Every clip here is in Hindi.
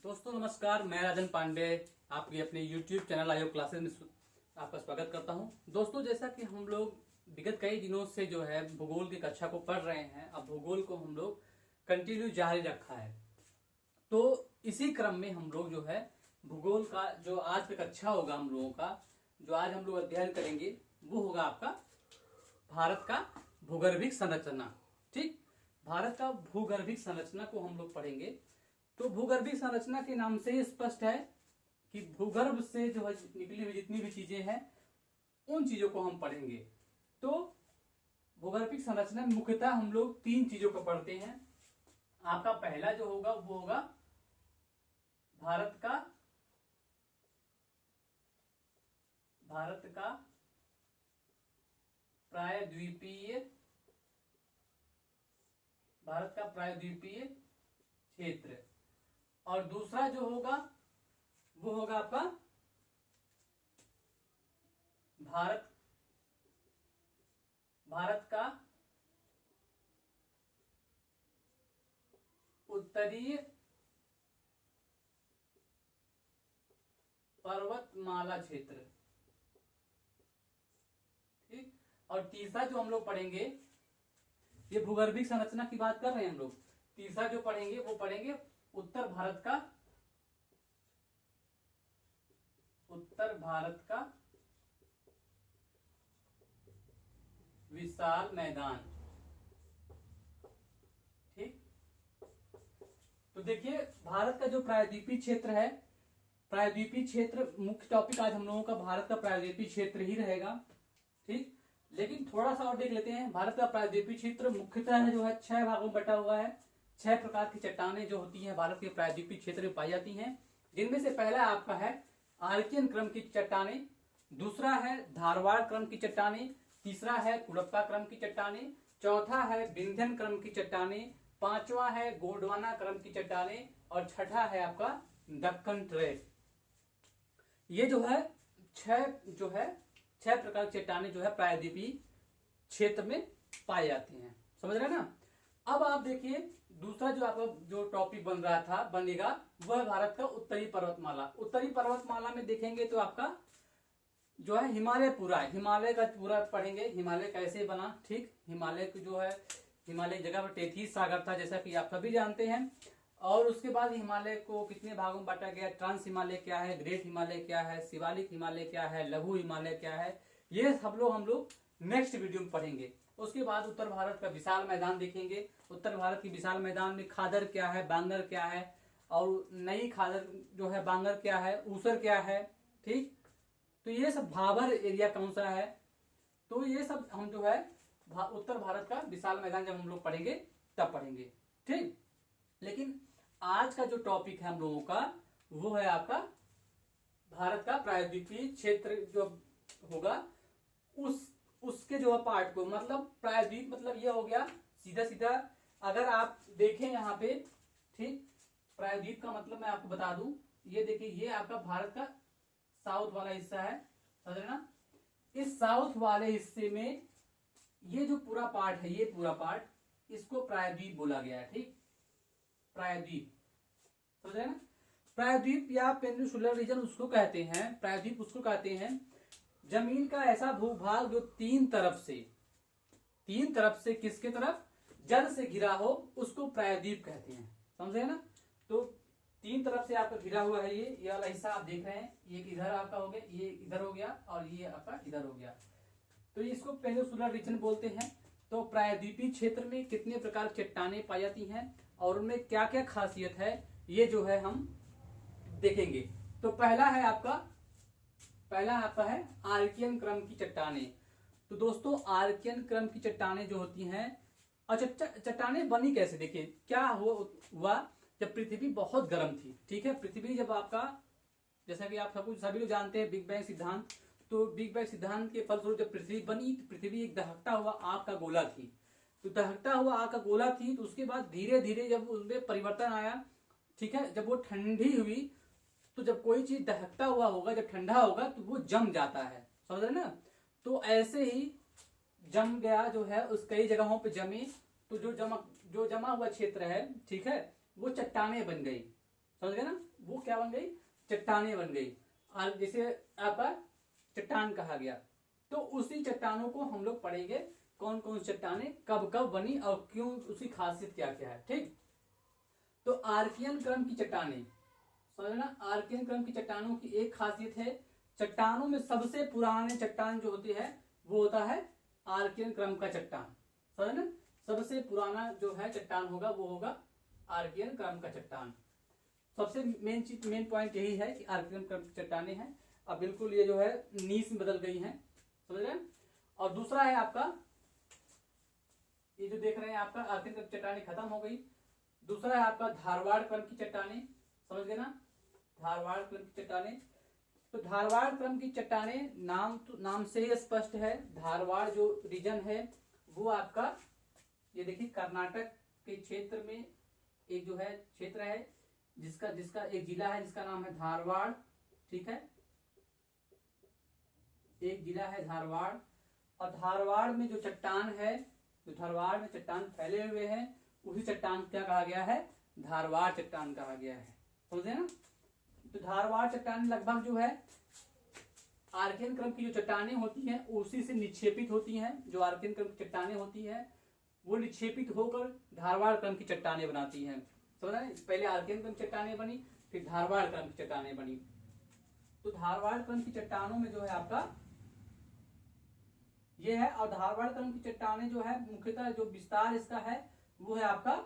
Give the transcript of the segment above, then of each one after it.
दोस्तों नमस्कार, मैं राजन पांडे आपके अपने YouTube चैनल आयोग क्लासेस में आपका स्वागत करता हूं। दोस्तों जैसा कि हम लोग विगत कई दिनों से जो है भूगोल की कक्षा को पढ़ रहे हैं, अब भूगोल को हम लोग कंटिन्यू जारी रखा है। तो इसी क्रम में हम लोग जो है भूगोल का जो आज का कक्षा होगा हम लोगों का, जो आज हम लोग अध्ययन करेंगे वो होगा आपका भारत का भूगर्भिक संरचना। ठीक, भारत का भूगर्भिक संरचना को हम लोग पढ़ेंगे। तो भूगर्भिक संरचना के नाम से ही स्पष्ट है कि भूगर्भ से जो है निकली हुई जितनी भी चीजें हैं उन चीजों को हम पढ़ेंगे। तो भूगर्भिक संरचना में मुख्यतः हम लोग तीन चीजों को पढ़ते हैं। आपका पहला जो होगा वो होगा भारत का प्रायद्वीपीय क्षेत्र, और दूसरा जो होगा वो होगा आपका भारत का उत्तरीय पर्वतमाला क्षेत्र। ठीक, और तीसरा जो हम लोग पढ़ेंगे, ये भूगर्भिक संरचना की बात कर रहे हैं हम लोग, तीसरा जो पढ़ेंगे वो पढ़ेंगे उत्तर भारत का विशाल मैदान। ठीक, तो देखिए भारत का जो प्रायद्वीपीय क्षेत्र है, प्रायद्वीपीय क्षेत्र मुख्य टॉपिक आज हम लोगों का भारत का प्रायद्वीपीय क्षेत्र ही रहेगा। ठीक, लेकिन थोड़ा सा और देख लेते हैं। भारत का प्रायद्वीपीय क्षेत्र मुख्यतः जो है 6 भागों में बटा हुआ है। 6 प्रकार की चट्टानें जो होती हैं भारत के प्रायद्वीपीय क्षेत्र में पाई जाती हैं, जिनमें से पहला आपका है आर्कियन क्रम की चट्टानें, दूसरा है धारवाड़ क्रम की चट्टानें, तीसरा है कुडप्पा क्रम की चट्टानें, चौथा है विंध्यन क्रम की चट्टानें, पांचवा है गोंडवाना क्रम की चट्टानें, और छठा है आपका दक्कन ट्रेप। ये जो है 6 प्रकार की चट्टानें जो है प्रायद्वीपीय क्षेत्र में पाई जाती हैं। समझ रहे हैं ना। अब आप देखिए दूसरा जो आपका जो टॉपिक बनेगा वह भारत का उत्तरी पर्वतमाला। उत्तरी पर्वतमाला में देखेंगे तो आपका जो है हिमालय का पूरा पढ़ेंगे। हिमालय कैसे बना। ठीक, हिमालय को जो है हिमालय जगह पर तेथीस सागर था, जैसा कि आप सभी जानते हैं। और उसके बाद हिमालय को कितने भागों में बांटा गया, ट्रांस हिमालय क्या है, ग्रेट हिमालय क्या है, शिवालिक हिमालय क्या है, लघु हिमालय क्या है, ये सब हम लोग नेक्स्ट वीडियो में पढ़ेंगे। उसके बाद उत्तर भारत का विशाल मैदान देखेंगे। उत्तर भारत के विशाल मैदान में खादर क्या है, बांगर क्या है, और नई खादर जो है बांगर क्या है, ऊसर क्या है। ठीक, तो ये सब भाबर एरिया कौन सा है, तो ये सब हम जो है उत्तर भारत का विशाल मैदान जब हम लोग पढ़ेंगे तब पढ़ेंगे। ठीक, लेकिन आज का जो टॉपिक है हम लोगों का वो है आपका भारत का प्रायद्वीपीय क्षेत्र जो होगा उसके जो है पार्ट को, मतलब प्रायद्वीप मतलब ये हो गया सीधा। अगर आप देखें यहाँ पे, ठीक, प्रायद्वीप का मतलब मैं आपको बता दूं, ये देखिए ये आपका भारत का साउथ वाला हिस्सा है, समझ रहे ना। इस साउथ वाले हिस्से में ये जो पूरा पार्ट है, ये पूरा पार्ट इसको प्रायद्वीप बोला गया है। ठीक, प्रायद्वीप, समझ रहे ना। प्रायद्वीप या पेनिनसुलर रीजन उसको कहते हैं, प्रायद्वीप उसको कहते हैं जमीन का ऐसा भूभाग जो तीन तरफ से किसके तरफ जल से घिरा हो उसको प्रायद्वीप कहते हैं। समझे ना। तो तीन तरफ से आपका घिरा हुआ है, ये वाला हिस्सा आप देख रहे हैं, ये इधर आपका हो गया, ये इधर हो गया, और ये आपका इधर हो गया, तो इसको पेनिनसुलर रीजन बोलते हैं। तो प्रायद्वीपीय क्षेत्र में कितने प्रकार की चट्टानें पाई जाती हैं और उनमें क्या क्या खासियत है, ये जो है हम देखेंगे। तो पहला आपका है आर्कियन क्रम की चट्टानें। तो दोस्तों आर्कियन क्रम की चट्टानें जो होती हैं, अच्छा चट्टानें बनी कैसे, देखिए क्या हुआ जब पृथ्वी बहुत गर्म थी। ठीक है, पृथ्वी जब आपका, जैसा कि आप सभी लोग जानते हैं बिग बैंग सिद्धांत, तो बिग बैंग सिद्धांत के फलस्वरूप जब पृथ्वी बनी तो पृथ्वी एक दहकता हुआ आग का गोला थी। तो दहकता हुआ आग का गोला थी, तो उसके बाद धीरे धीरे जब उसमें परिवर्तन आया, ठीक है, जब वो ठंडी हुई, तो जब कोई चीज दहकता हुआ होगा, जब ठंडा होगा तो वो जम जाता है, समझ रहे ना। तो ऐसे ही जम गया जो है, उस कई जगहों पे जमी, तो जो जमा हुआ क्षेत्र है, ठीक है, वो चट्टानें बन गई। समझ गए ना, वो क्या बन गई, चट्टाने बन गई। और जैसे आपका चट्टान कहा गया, तो उसी चट्टानों को हम लोग पढ़ेंगे, कौन कौन चट्टाने कब कब बनी और क्यों, उसकी खासियत क्या क्या है। ठीक, तो आर्कियन क्रम की चट्टाने, समझना, आर्कियन क्रम की चट्टानों की एक खासियत है, चट्टानों में सबसे पुराने चट्टान जो होती है वो होता है आर्कियन क्रम का चट्टान। समझना, सबसे पुराना जो है चट्टान होगा वो होगा आर्कियन क्रम का चट्टान। सबसे मेन पॉइंट यही है कि आर्कियन क्रम की चट्टाने हैं। अब बिल्कुल ये जो है नीस में बदल गई हैं, समझ रहे हैं। और दूसरा है आपका, ये जो देख रहे हैं आपका आर्कियन क्रम की चट्टाने खत्म हो गई। दूसरा है आपका धारवाड़ क्रम की चट्टाने, समझ गए ना, धारवाड़ क्रम की चट्टाने। तो धारवाड़ क्रम की चट्टाने नाम से ही स्पष्ट है, धारवाड़ जो रीजन है वो आपका, ये देखिए कर्नाटक के क्षेत्र में एक जो है क्षेत्र है, जिसका एक जिला है जिसका नाम है धारवाड़। ठीक है, एक जिला है धारवाड़। और धारवाड़ में जो चट्टान है, जो धारवाड़ में चट्टान फैले हुए हैं, उसी चट्टान क्या कहा गया है, धारवाड़ चट्टान कहा गया है। समझे ना। तो धारवाड़ चट्टान लगभग जो है आर्कियन क्रम की जो चट्टानें होती हैं उसी से निक्षेपित होती हैं। जो आर्कियन क्रम की चट्टानें होती हैं वो निक्षेपित होकर धारवाड़ क्रम की चट्टानें बनाती हैं। समझ रहे हैं, पहले आर्कियन क्रम की चट्टानें बनी, फिर धारवाड़ क्रम की चट्टानें बनी। तो धारवाड़ क्रम की चट्टानों में जो है आपका ये है। और धारवाड़ क्रम की चट्टानें जो है मुख्यतः जो विस्तार इसका है वो है आपका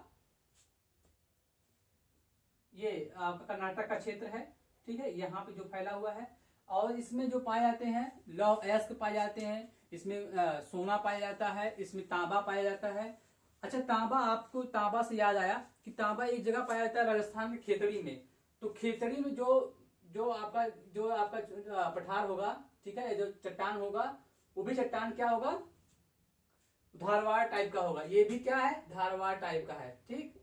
ये आपका कर्नाटक का क्षेत्र है। ठीक है, यहाँ पे जो फैला हुआ है। और इसमें जो पाए जाते हैं लौह अयस्क पाए जाते हैं, इसमें सोना पाया जाता है, इसमें तांबा पाया जाता है। अच्छा, तांबा, आपको तांबा से याद आया कि तांबा एक जगह पाया जाता है राजस्थान के खेतड़ी में। तो खेतड़ी में जो आपका पठार होगा, ठीक है, जो चट्टान होगा वो भी चट्टान क्या होगा, धारवाड़ टाइप का होगा। ये भी क्या है, धारवाड़ टाइप का है। ठीक,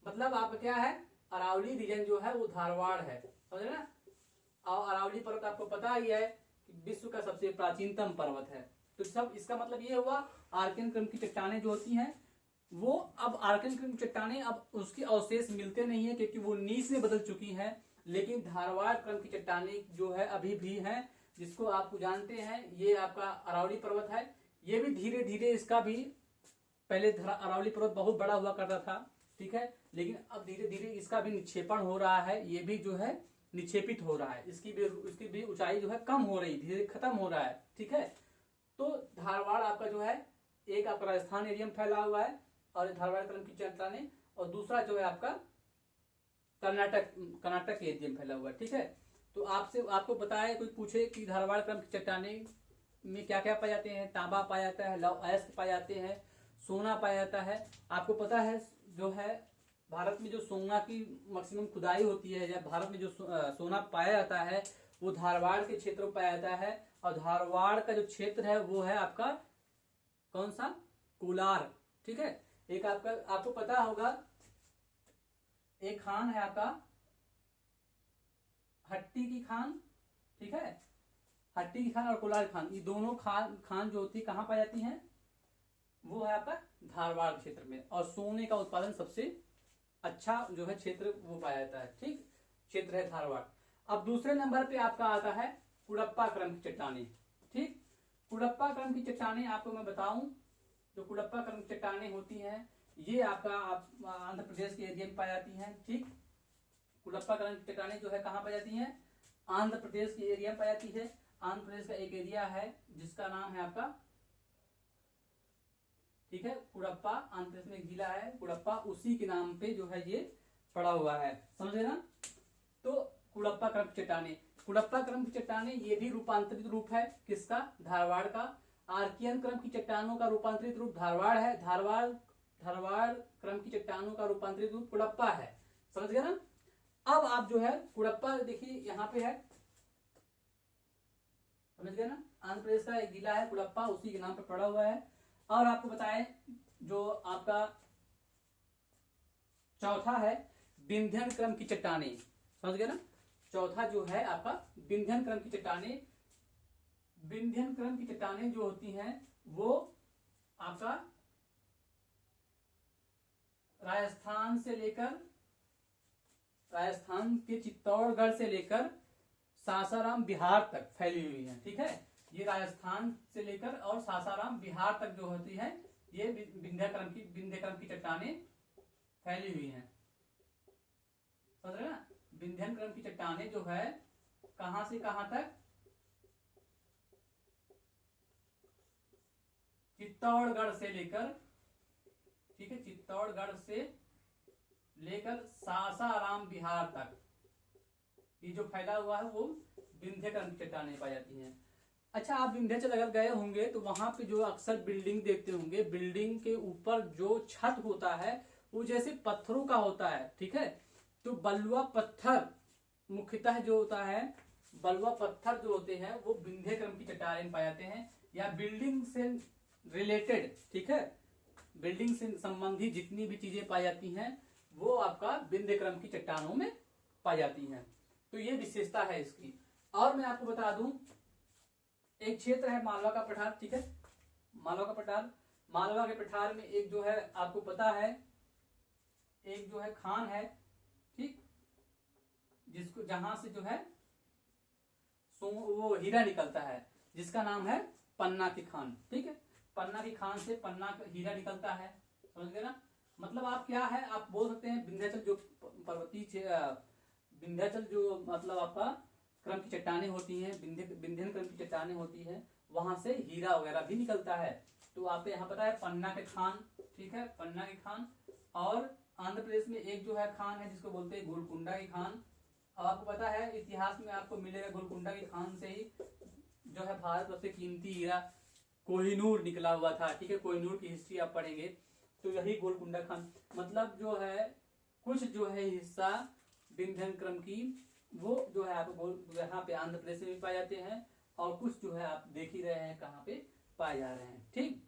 मतलब आपका क्या है, अरावली रीजन जो है वो धारवाड़ है, समझ रहे ना। और अरावली पर्वत आपको पता ही है कि विश्व का सबसे प्राचीनतम पर्वत है। तो सब इसका मतलब ये हुआ आर्कियन क्रम की चट्टानें जो होती हैं वो अब आर्कियन क्रम की चट्टानें अब उसके अवशेष मिलते नहीं है क्योंकि वो नीच में बदल चुकी हैं। लेकिन धारवाड़ क्रम की चट्टानें जो है अभी भी हैं, जिसको आपको जानते हैं, ये आपका अरावली पर्वत है। ये भी धीरे धीरे इसका भी, पहले अरावली पर्वत बहुत बड़ा हुआ करता था, ठीक है, लेकिन अब धीरे धीरे इसका भी निक्षेपण हो रहा है। ये भी जो है निक्षेपित हो रहा है, इसकी भी ऊंचाई जो है कम हो रही, धीरे खत्म हो रहा है। ठीक है, तो धारवाड़ आपका जो है एक आपका राजस्थान एरिया में फैला हुआ है और धारवाड़ क्रम की चट्टानें, और दूसरा जो है आपका कर्नाटक के एरिया में फैला हुआ है। ठीक है, तो आपको बताया, कोई पूछे कि धारवाड़ क्रम की चट्टानें में क्या क्या पाए जाते हैं, तांबा पाया जाता है, लौह अयस्क पाए जाते हैं, सोना पाया जाता है। आपको पता है जो है भारत में जो सोना की मैक्सिमम खुदाई होती है, या भारत में जो सोना पाया जाता है वो धारवाड़ के क्षेत्र में पाया जाता है। और धारवाड़ का जो क्षेत्र है वो है आपका कौन सा, कोलार। ठीक है, एक आपको पता होगा एक खान है आपका हट्टी की खान। ठीक है, हट्टी की खान और कोलार खान, ये दोनों खान जो होती है कहाँ पाई जाती हैं, वो है आपका धारवाड़ क्षेत्र में। और सोने का उत्पादन सबसे अच्छा जो है क्षेत्र वो पाया जाता है। ठीक, क्षेत्र है धारवाड़। अब दूसरे नंबर पे आपका आता है कुड़प्पा क्रम की चट्टानें। ठीक, कुड़प्पा क्रम की चट्टानें आपको मैं बताऊं, जो कुड़प्पा क्रम की चट्टानें होती हैं ये आपका आंध्र प्रदेश के एरिया में पाई जाती हैं। ठीक, कुड़प्पा क्रम की चट्टानें जो है कहाँ पाई जाती हैं, आंध्र प्रदेश के एरिया में पाई जाती है। आंध्र प्रदेश का एक एरिया है जिसका नाम है आपका, ठीक है, कुड़प्पा, आंध्र प्रदेश में एक जिला है कुड़प्पा, उसी के नाम पे जो है ये पड़ा हुआ है, समझे ना। तो कुड़प्पा क्रम की चट्टानें, कुड़प्पा क्रम की चट्टानें ये भी रूपांतरित रूप है किसका, धारवाड़ का। आर्कियन क्रम की चट्टानों का रूपांतरित रूप धारवाड़ है, धारवाड़ क्रम की चट्टानों का रूपांतरित रूप कुड़प्पा है, समझ गए ना। अब आप जो है कुड़प्पा देखिए यहाँ पे है, समझ गए ना, आंध्र प्रदेश का एक जिला है कुड़प्पा, उसी के नाम पे पड़ा हुआ है। और आपको बताएं जो आपका चौथा है विंध्यन क्रम की चट्टानें, समझ गए ना। चौथा जो है आपका विंध्यन क्रम की चट्टानें। विंध्यन क्रम की चट्टानें जो होती हैं वो आपका राजस्थान से लेकर राजस्थान के चित्तौड़गढ़ से लेकर सासाराम बिहार तक फैली हुई है। ठीक है, ये राजस्थान से लेकर और सासाराम बिहार तक जो होती है ये विंध्य क्रम की चट्टानें फैली हुई हैं। समझ रहे ना, विंध्य क्रम की चट्टानें जो है कहां से कहां तक, चित्तौड़गढ़ से लेकर, ठीक है, चित्तौड़गढ़ से लेकर सासाराम बिहार तक ये जो फैला हुआ है वो विंध्य क्रम की चट्टानें पाई जाती हैं। अच्छा, आप विंध्याचल अगर गए होंगे तो वहां पे जो अक्सर बिल्डिंग देखते होंगे, बिल्डिंग के ऊपर जो छत होता है वो जैसे पत्थरों का होता है। ठीक है, तो बलुआ पत्थर मुख्यतः जो होता है, बलुआ पत्थर जो होते हैं वो विंध्य क्रम की चट्टानें पाए जाते हैं, या बिल्डिंग से रिलेटेड, ठीक है, बिल्डिंग से संबंधित जितनी भी चीजें पाई जाती हैं वो आपका विंध्य क्रम की चट्टानों में पाई जाती हैं। तो ये विशेषता है इसकी। और मैं आपको बता दूं, एक क्षेत्र है मालवा का पठार। ठीक है, मालवा का पठार, मालवा के पठार में एक जो है आपको पता है, एक जो है खान है, ठीक, जिसको जहां से जो है वो हीरा निकलता है, जिसका नाम है पन्ना की खान। ठीक है, पन्ना की खान से पन्ना का हीरा निकलता है। समझ गए ना, मतलब आप क्या है, आप बोल सकते हैं विंध्याचल जो पर्वतीय विंध्याचल जो मतलब आपका क्रम की चट्टानें होती हैं, विंध्यन क्रम की चट्टानें होती है, वहां से हीरा वगैरह भी निकलता है। तो आपको यहाँ पता है पन्ना के खान, ठीक है, पन्ना के खान। और आंध्र प्रदेश में एक जो है खान है जिसको बोलते हैं गोलकुंडा की खान। अब आपको पता है इतिहास में आपको मिलेगा गोलकुंडा की खान से ही जो है भारत सबसे कीमती हीरा कोहिनूर निकला हुआ था। ठीक है, कोहिनूर की हिस्ट्री आप पढ़ेंगे तो यही गोलकुंडा खान, मतलब जो है कुछ जो है हिस्सा विंध्यन क्रम की वो जो है आपको यहाँ पे आंध्र प्रदेश में भी पाए जाते हैं, और कुछ जो है आप देख ही रहे हैं कहाँ पे पाए जा रहे हैं। ठीक,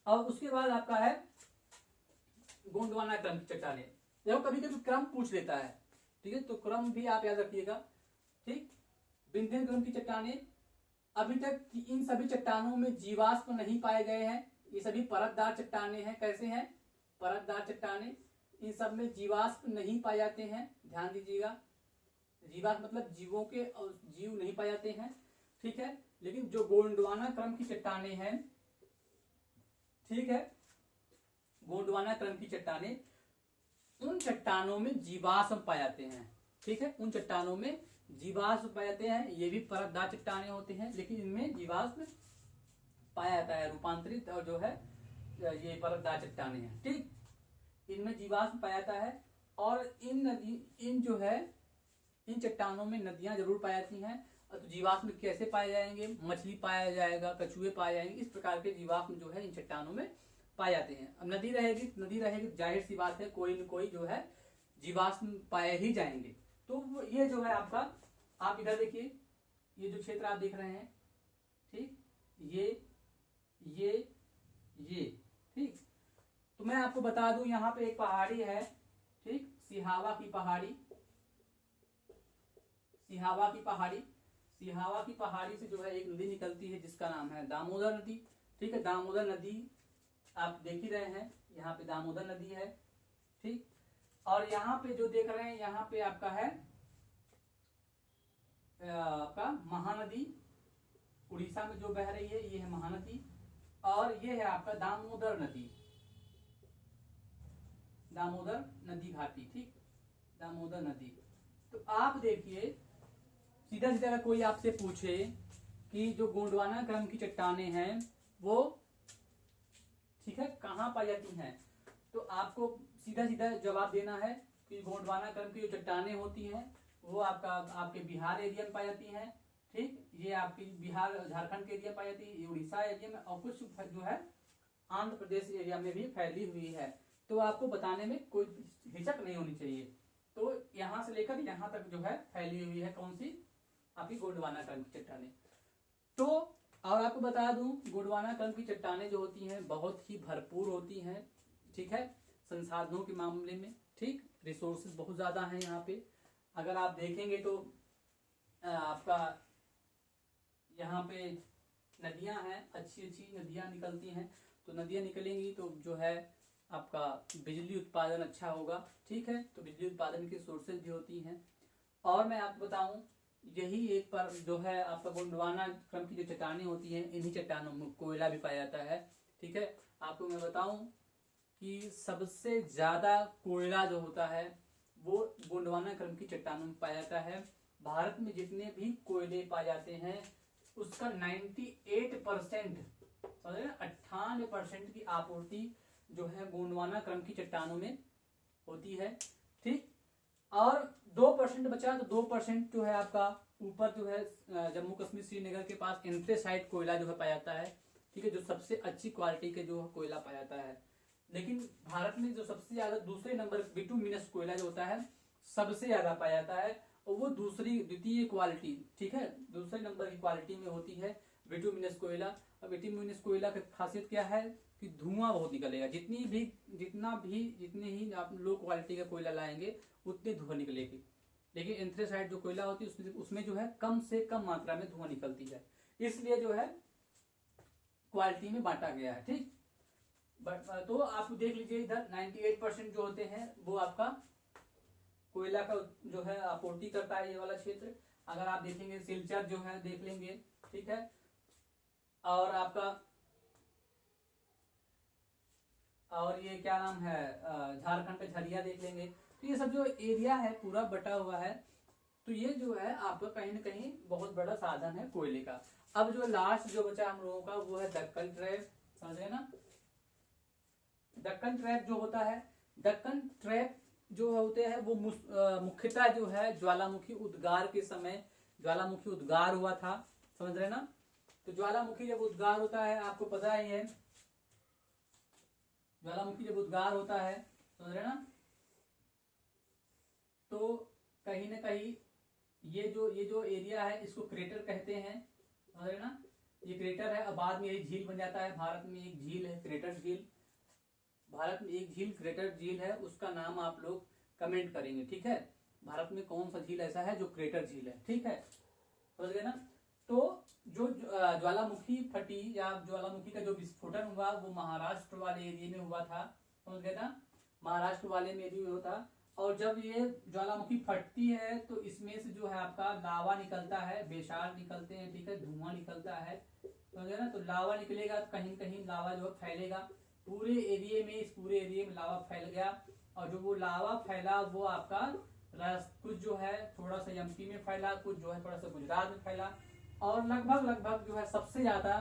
और उसके बाद आपका है गोंडवाना क्रम की चट्टानें। देखो कभी कभी क्रम पूछ लेता है, ठीक है, तो क्रम भी आप याद रखिएगा। ठीक, विंध्यन क्रम की चट्टानें, अभी तक इन सभी चट्टानों में जीवाश्म नहीं पाए गए हैं, ये सभी परतदार चट्टानें हैं। कैसे हैं? परतदार चट्टानें, इन सब में जीवाश्म नहीं पाए जाते हैं, ध्यान दीजिएगा। जीवाश्म मतलब जीवों के जीव नहीं पाए जाते हैं। ठीक है, लेकिन जो गोंडवाना क्रम की चट्टानें हैं, ठीक है, गोंडवाना क्रम की चट्टानें, उन चट्टानों में जीवाश्म पाए जाते हैं। ठीक है, उन चट्टानों में जीवाश्म पाए जाते हैं। ये भी परतदार चट्टानें होती हैं, लेकिन इनमें जीवाश्म पाया जाता है, रूपांतरित और जो है ये परतदार चट्टानें हैं। ठीक, इनमें जीवाश्म पाया जाता है। और इन जो है इन चट्टानों में नदियां जरूर पाई जाती हैं। तो जीवाश्म कैसे पाए जाएंगे? मछली पाया जाएगा, कछुए पाए जाएंगे, इस प्रकार के जीवाश्म जो है इन चट्टानों में पाए जाते हैं। अब नदी रहेगी जाहिर सी बात है कोई न कोई जो है जीवाश्म पाए ही जाएंगे। तो ये जो है आपका, आप इधर देखिए, ये जो क्षेत्र आप देख रहे हैं, ठीक, ये ठीक, तो मैं आपको बता दूं यहाँ पे एक पहाड़ी है, ठीक, सिहावा की पहाड़ी। सिहावा की पहाड़ी से जो है एक नदी निकलती है जिसका नाम है दामोदर नदी। ठीक है, दामोदर नदी आप देख ही रहे हैं, यहाँ पे दामोदर नदी है। ठीक, और यहाँ पे जो देख रहे हैं यहाँ पे आपका है आपका महानदी, उड़ीसा में जो बह रही है ये है महानदी। और ये है आपका दामोदर नदी, दामोदर नदी घाटी। ठीक, दामोदर नदी। तो आप देखिए, सीधा सीधा अगर कोई आपसे पूछे कि जो गोंडवाना क्रम की चट्टानें हैं वो, ठीक है, कहाँ पाई जाती हैं, तो आपको सीधा सीधा जवाब देना है कि गोंडवाना क्रम की जो चट्टानें होती हैं वो आपके बिहार एरिया में पाई जाती हैं। ठीक, ये आपकी बिहार झारखंड के एरिया में पाई जाती है, ये उड़ीसा एरिया में, और कुछ जो है आंध्र प्रदेश एरिया में भी फैली हुई है। तो आपको बताने में कोई हिचक नहीं होनी चाहिए। तो यहाँ से लेकर यहाँ तक जो है फैली हुई है कौन सी, आपकी गोंडवाना क्रम की चट्टानें। तो और आपको बता दूं, गोंडवाना क्रम की चट्टानें जो होती हैं बहुत ही भरपूर होती हैं। ठीक है, संसाधनों के मामले में, ठीक, रिसोर्सेज बहुत ज्यादा हैं यहाँ पे। अगर आप देखेंगे तो आपका यहाँ पे नदियां हैं, अच्छी अच्छी नदियां निकलती हैं। तो नदियां निकलेंगी तो जो है आपका बिजली उत्पादन अच्छा होगा। ठीक है, तो बिजली उत्पादन की सोर्सेज भी होती हैं। और मैं आपको बताऊं, यही एक पर जो है आपका गोंडवाना क्रम की जो चट्टानें होती हैं, इन्हीं चट्टानों में कोयला भी पाया जाता है। ठीक है, आपको मैं बताऊं कि सबसे ज्यादा कोयला जो होता है वो गोंडवाना क्रम की चट्टानों में पाया जाता है। भारत में जितने भी कोयले पाए जाते हैं उसका 98% समझ रहे ना, 98% की आपूर्ति जो है गोंडवाना क्रम की चट्टानों में होती है। ठीक, और 2% बचा, तो 2% जो है आपका ऊपर जो है जम्मू कश्मीर श्रीनगर के पास एंथ्रेसाइट कोयला जो है पाया जाता है। ठीक है, जो सबसे अच्छी क्वालिटी के जो कोयला पाया जाता है। लेकिन भारत में जो सबसे ज्यादा दूसरे नंबर बिटुमिनस कोयला जो होता है सबसे ज्यादा पाया जाता है, और वो द्वितीय क्वालिटी, ठीक है, दूसरे नंबर की क्वालिटी में होती है बिटुमिनस कोयला। अब बिटुमिनस कोयला की खासियत क्या है कि धुआं बहुत निकलेगा, जितने ही आप लो क्वालिटी का कोयला लाएंगे उतने धुआं निकलेगी। लेकिन एंथ्रेसाइट जो कोयला होती है उसमें जो है कम से कम मात्रा में धुआं निकलती है, इसलिए जो है क्वालिटी में बांटा गया है। ठीक, तो आप देख लीजिए इधर 98% जो होते हैं वो आपका कोयला का जो है आपूर्ति करता है ये वाला क्षेत्र। अगर आप देखेंगे सिलचर जो है देख लेंगे, ठीक है, और आपका और ये क्या नाम है झारखंड का झरिया देख लेंगे। तो ये सब जो एरिया है पूरा बटा हुआ है, तो ये जो है आपका कहीं ना कहीं बहुत बड़ा साधन है कोयले का। अब जो लास्ट जो बचा हम लोगों का वो है दक्कन ट्रैप, समझ रहे ना। दक्कन ट्रैप जो होता है, दक्कन ट्रैप जो होते हैं वो मुख्यतः जो है ज्वालामुखी उद्गार के समय ज्वालामुखी उद्गार हुआ था, समझ रहे ना। तो ज्वालामुखी जब उद्गार होता है आपको पता ही है, ज्वालामुखी जब उद्गार होता है समझ रहे ना, तो कहीं ना कहीं ये जो एरिया है इसको क्रेटर कहते हैं, समझ रहे ना। ये क्रेटर है, अब बाद में ये झील बन जाता है। भारत में एक झील है क्रेटर झील, भारत में एक झील क्रेटर झील है, उसका नाम आप लोग कमेंट करेंगे। ठीक है, भारत में कौन सा झील ऐसा है जो क्रेटर झील है। ठीक है, समझ गए ना। तो जो ज्वालामुखी फटी या ज्वालामुखी का जो विस्फोटन हुआ वो महाराष्ट्र वाले एरिया में हुआ था, समझ गए ना, महाराष्ट्र वाले में भी हुआ था। और जब ये ज्वालामुखी फटती है तो इसमें से जो है आपका लावा निकलता है, बेसाल निकलते हैं, ठीक है, धुआं निकलता है, समझ गए ना। तो लावा निकलेगा, कहीं कहीं लावा जो फैलेगा पूरे एरिया में, इस पूरे एरिया में लावा फैल गया। और जो वो लावा फैला वो आपका कुछ जो है थोड़ा सा एमपी में फैला, कुछ जो है थोड़ा सा गुजरात में फैला, और लगभग जो है सबसे ज्यादा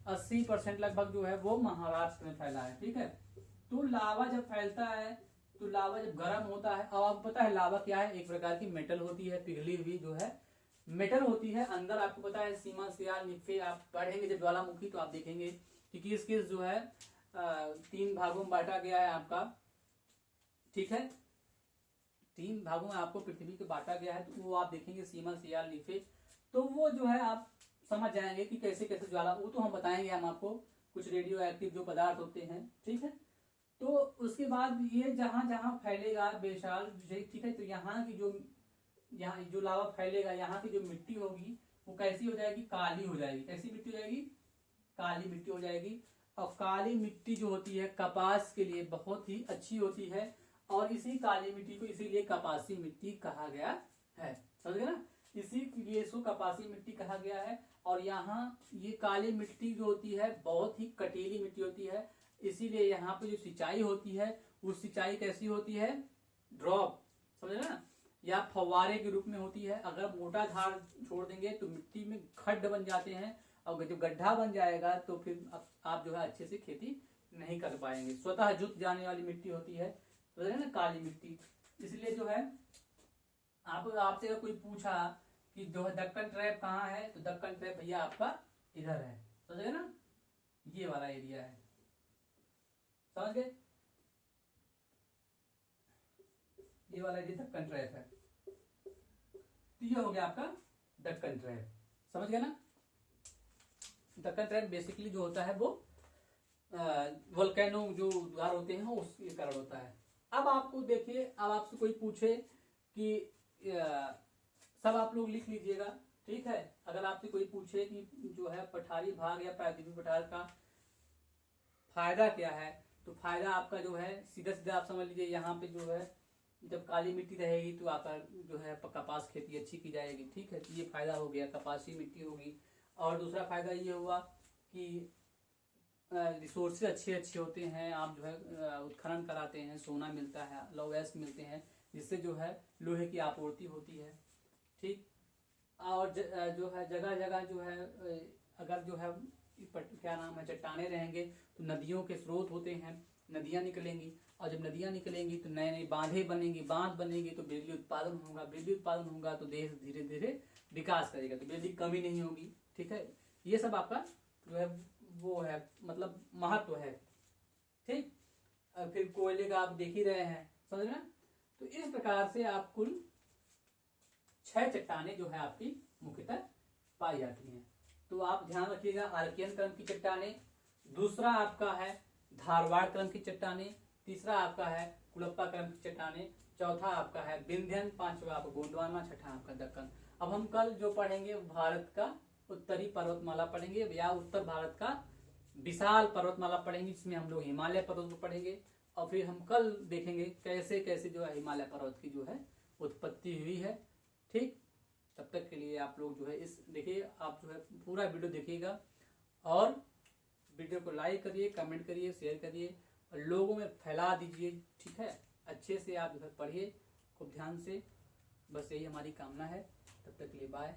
80% लगभग जो है वो महाराष्ट्र में फैला है। ठीक है, तो लावा जब फैलता है तो लावा जब गर्म होता है, अब आपको पता है लावा क्या है, एक प्रकार की मेटल होती है, पिघली हुई जो है मेटल होती है। अंदर आपको पता है सीमा सियाल निफे, आप पढ़ेंगे जब ज्वालामुखी तो आप देखेंगे कि किस किस जो है 3 भागों में बांटा गया है आपका। ठीक है, 3 भागों में आपको पृथ्वी को बांटा गया है, तो वो आप देखेंगे सीमा सियाल निफे, तो वो जो है आप समझ जाएंगे कि कैसे कैसे ज्वाला, वो तो हम बताएंगे हम आपको, कुछ रेडियो एक्टिव जो पदार्थ होते हैं। ठीक है, तो उसके बाद ये जहां जहां फैलेगा बेसाल, ठीक है, तो यहाँ की जो लावा फैलेगा, यहाँ की जो मिट्टी होगी वो कैसी हो जाएगी, काली हो जाएगी। कैसी मिट्टी हो जाएगी, काली मिट्टी हो जाएगी। और काली मिट्टी जो होती है कपास के लिए बहुत ही अच्छी होती है, और इसी काली मिट्टी को इसीलिए कपासी मिट्टी कहा गया है, समझ गए ना, इसीलिए इसको कपासी मिट्टी कहा गया है। और यहाँ ये काली मिट्टी जो होती है बहुत ही कटीली मिट्टी होती है, इसीलिए यहाँ पे जो सिंचाई होती है वो सिंचाई कैसी होती है, ड्रॉप, समझ ना, या फव्वारे के रूप में होती है। अगर मोटा धार छोड़ देंगे तो मिट्टी में खड्ड बन जाते हैं, और जब गड्ढा बन जाएगा तो फिर आप जो है अच्छे से खेती नहीं कर पाएंगे। स्वतः जुत जाने वाली मिट्टी होती है, समझ रहे ना, काली मिट्टी। इसलिए जो है आपसे अगर कोई पूछा कि जो है दक्कन ट्रैप कहाँ है, तो दक्कन ट्रैप भैया आपका इधर है, समझ गए ना, ये वाला एरिया है, समझ गए, ये वाला एरिया दक्कन ट्रैप है। तो ये हो गया आपका दक्कन ट्रैप, समझ गए ना। दक्कन ट्रैप बेसिकली जो होता है वो वोल्केनो जो उद्गार होते हैं उसके कारण होता है। अब आपको देखिए, अब आपसे कोई पूछे कि सब आप लोग लिख लीजिएगा, ठीक है। अगर आपसे कोई पूछे कि जो है पठारी भाग या प्रायद्वीपीय पठार का फायदा क्या है, तो फायदा आपका जो है सीधा सीधा आप समझ लीजिए, यहाँ पे जो है जब काली मिट्टी रहेगी तो आपका जो है कपास खेती अच्छी की जाएगी। ठीक है, तो ये फायदा हो गया, कपासी मिट्टी होगी। और दूसरा फायदा ये हुआ कि रिसोर्सेज अच्छे अच्छे होते हैं, आप जो है उत्खनन कराते हैं, सोना मिलता है, लौह मिलते हैं, जिससे जो है लोहे की आपूर्ति होती है। ठीक, और जो है जगह जगह जो है अगर जो है क्या नाम है चट्टाने रहेंगे तो नदियों के स्रोत होते हैं, नदियां निकलेंगी, और जब नदियां निकलेंगी तो नए नए बांधे बनेंगी, बांध बनेगी तो बिजली उत्पादन होगा, बिजली उत्पादन होगा तो देश धीरे धीरे विकास करेगा, तो बिजली की कमी नहीं होगी। ठीक है, ये सब आपका जो है वो है मतलब महत्व है। ठीक, फिर कोयले का आप देख ही रहे हैं, समझ रहे हैं। तो इस प्रकार से आप कुल 6 चट्टानें जो है आपकी मुख्यतः पाई जाती हैं। तो आप ध्यान रखिएगा, आर्कियन क्रम की चट्टानें, दूसरा आपका है धारवाड़ क्रम की चट्टानें, तीसरा आपका है कुड़प्पा क्रम की चट्टानें, चौथा आपका है विंध्यन, पांचवा आपका गोंडवाना, छठा आपका दक्कन। अब हम कल जो पढ़ेंगे भारत का उत्तरी पर्वतमाला पढ़ेंगे, या उत्तर भारत का विशाल पर्वतमाला पढ़ेंगे, जिसमें हम लोग हिमालय पर्वत को पढ़ेंगे। और फिर हम कल देखेंगे कैसे कैसे जो है हिमालय पर्वत की जो है उत्पत्ति हुई है। ठीक, तब तक के लिए आप लोग जो है इस देखिए, आप जो है पूरा वीडियो देखिएगा, और वीडियो को लाइक करिए, कमेंट करिए, शेयर करिए, और लोगों में फैला दीजिए। ठीक है, अच्छे से आप जो है पढ़िए खूब ध्यान से, बस यही हमारी कामना है। तब तक के लिए बाय।